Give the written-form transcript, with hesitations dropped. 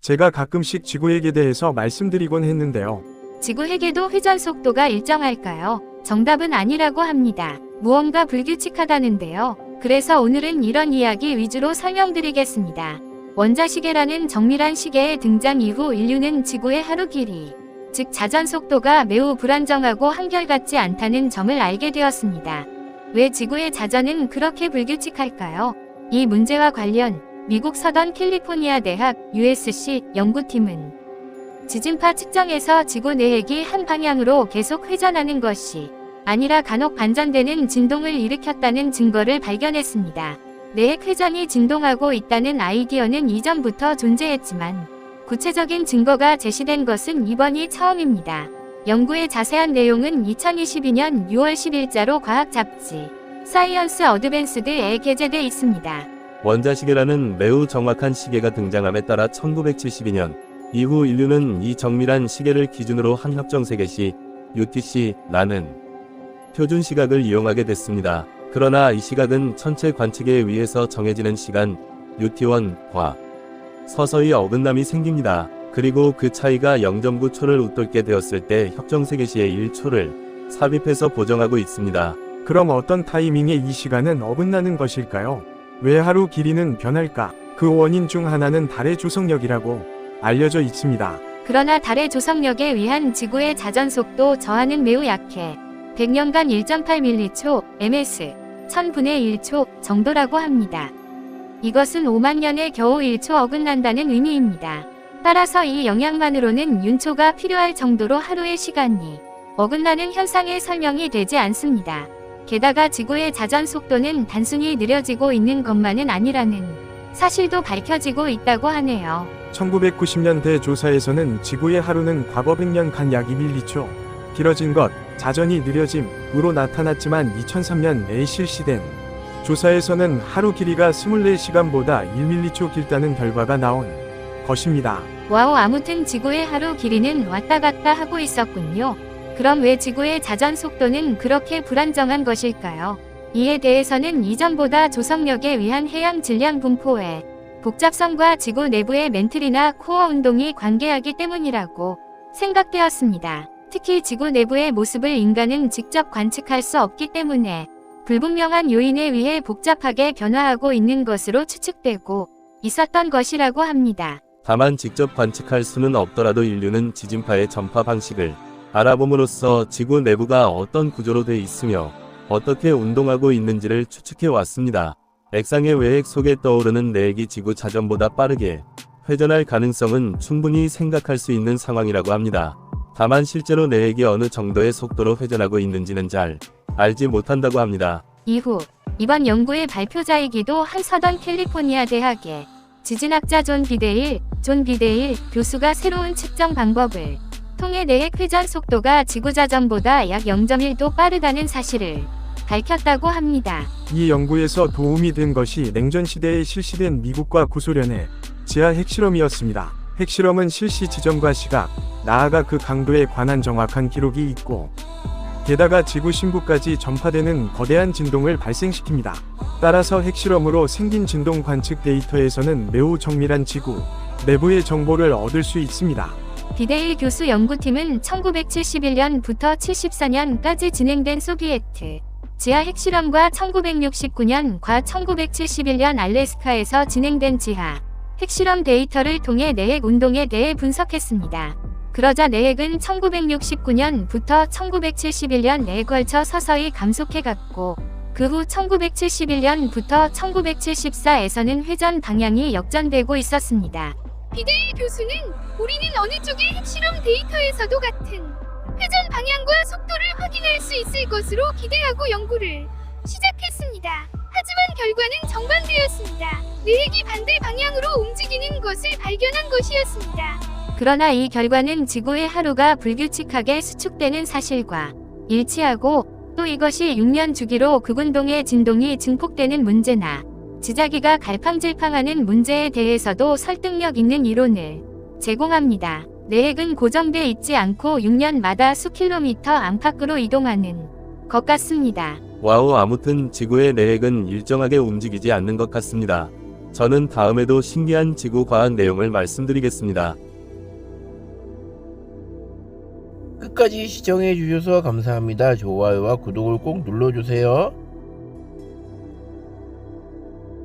제가 가끔씩 지구핵에 대해서 말씀드리곤 했는데요. 지구핵에도 회전 속도가 일정할까요? 정답은 아니라고 합니다. 무언가 불규칙하다는데요. 그래서 오늘은 이런 이야기 위주로 설명드리겠습니다. 원자시계라는 정밀한 시계의 등장 이후 인류는 지구의 하루 길이, 즉 자전 속도가 매우 불안정하고 한결같지 않다는 점을 알게 되었습니다. 왜 지구의 자전은 그렇게 불규칙할까요? 이 문제와 관련 미국 서던 캘리포니아 대학 USC 연구팀은 지진파 측정에서 지구 내핵이 한 방향으로 계속 회전하는 것이 아니라 간혹 반전되는 진동을 일으켰다는 증거를 발견했습니다. 내핵 회전이 진동하고 있다는 아이디어는 이전부터 존재했지만 구체적인 증거가 제시된 것은 이번이 처음입니다. 연구의 자세한 내용은 2022년 6월 10일자로 과학 잡지 사이언스 어드밴스드에 게재돼 있습니다. 원자시계라는 매우 정확한 시계가 등장함에 따라 1972년 이후 인류는 이 정밀한 시계를 기준으로 한 협정세계시 UTC라는 표준 시각을 이용하게 됐습니다. 그러나 이 시각은 천체 관측에 의해서 정해지는 시간 UT1과 서서히 어긋남이 생깁니다. 그리고 그 차이가 0.9초를 웃돌게 되었을 때 협정세계시의 1초를 삽입해서 보정하고 있습니다. 그럼 어떤 타이밍에 이 시간은 어긋나는 것일까요? 왜 하루 길이는 변할까? 그 원인 중 하나는 달의 조성력이라고 알려져 있습니다. 그러나 달의 조성력에 의한 지구의 자전 속도 저하는 매우 약해 100년간 1.8m초, ms, 1000분의 1초 정도라고 합니다. 이것은 5만 년에 겨우 1초 어긋난다는 의미입니다. 따라서 이 영향만으로는 윤초가 필요할 정도로 하루의 시간이 어긋나는 현상의 설명이 되지 않습니다. 게다가 지구의 자전 속도는 단순히 느려지고 있는 것만은 아니라는 사실도 밝혀지고 있다고 하네요. 1990년대 조사에서는 지구의 하루는 과거 100년간 약 2밀리초 길어진 것, 자전이 느려짐으로 나타났지만 2003년에 실시된 조사에서는 하루 길이가 24시간보다 1밀리초 길다는 결과가 나온 것입니다. 와우, 아무튼 지구의 하루 길이는 왔다 갔다 하고 있었군요. 그럼 왜 지구의 자전 속도는 그렇게 불안정한 것일까요? 이에 대해서는 이전보다 조성력에 의한 해양 질량 분포의 복잡성과 지구 내부의 멘틀이나 코어 운동이 관계하기 때문이라고 생각되었습니다. 특히 지구 내부의 모습을 인간은 직접 관측할 수 없기 때문에 불분명한 요인에 의해 복잡하게 변화하고 있는 것으로 추측되고 있었던 것이라고 합니다. 다만 직접 관측할 수는 없더라도 인류는 지진파의 전파 방식을 알아봄으로써 지구 내부가 어떤 구조로 돼 있으며 어떻게 운동하고 있는지를 추측해 왔습니다. 액상의 외핵 속에 떠오르는 내핵이 지구 자전보다 빠르게 회전할 가능성은 충분히 생각할 수 있는 상황이라고 합니다. 다만 실제로 내핵이 어느 정도의 속도로 회전하고 있는지는 잘 알지 못한다고 합니다. 이후 이번 연구의 발표자이기도 한 서던 캘리포니아 대학의 지진학자 존 비데일 교수가 새로운 측정 방법을 통해 내핵 회전 속도가 지구 자전보다 약 0.1도 빠르다는 사실을 밝혔다고 합니다. 이 연구에서 도움이 된 것이 냉전 시대에 실시된 미국과 구소련의 지하 핵실험이었습니다. 핵실험은 실시 지점과 시각, 나아가 그 강도에 관한 정확한 기록이 있고 게다가 지구 심부까지 전파되는 거대한 진동을 발생시킵니다. 따라서 핵실험으로 생긴 진동 관측 데이터에서는 매우 정밀한 지구 내부의 정보를 얻을 수 있습니다. 비데일 교수 연구팀은 1971년부터 74년까지 진행된 소비에트 지하 핵실험과 1969년과 1971년 알래스카에서 진행된 지하 핵실험 데이터를 통해 내핵 운동에 대해 분석했습니다. 그러자 내핵은 1969년부터 1971년에 걸쳐 서서히 감속해갔고 그 후 1971년부터 1974에서는 회전 방향이 역전되고 있었습니다. 비데일 교수는 우리는 어느 쪽의 핵실험 데이터에서도 같은 회전 방향과 속도를 확인할 수 있을 것으로 기대하고 연구를 시작했습니다. 하지만 결과는 정반대였습니다. 내핵이 반대 방향으로 움직이는 것을 발견한 것이었습니다. 그러나 이 결과는 지구의 하루가 불규칙하게 수축되는 사실과 일치하고 또 이것이 6년 주기로 극운동의 진동이 증폭되는 문제나 지자기가 갈팡질팡하는 문제에 대해서도 설득력 있는 이론을 제공합니다. 내핵은 고정돼 있지 않고 6년마다 수킬로미터 안팎으로 이동하는 것 같습니다. 와우, 아무튼 지구의 내핵은 일정하게 움직이지 않는 것 같습니다. 저는 다음에도 신기한 지구 과학 내용을 말씀드리겠습니다. 끝까지 시청해 주셔서 감사합니다. 좋아요와 구독을 꼭 눌러주세요.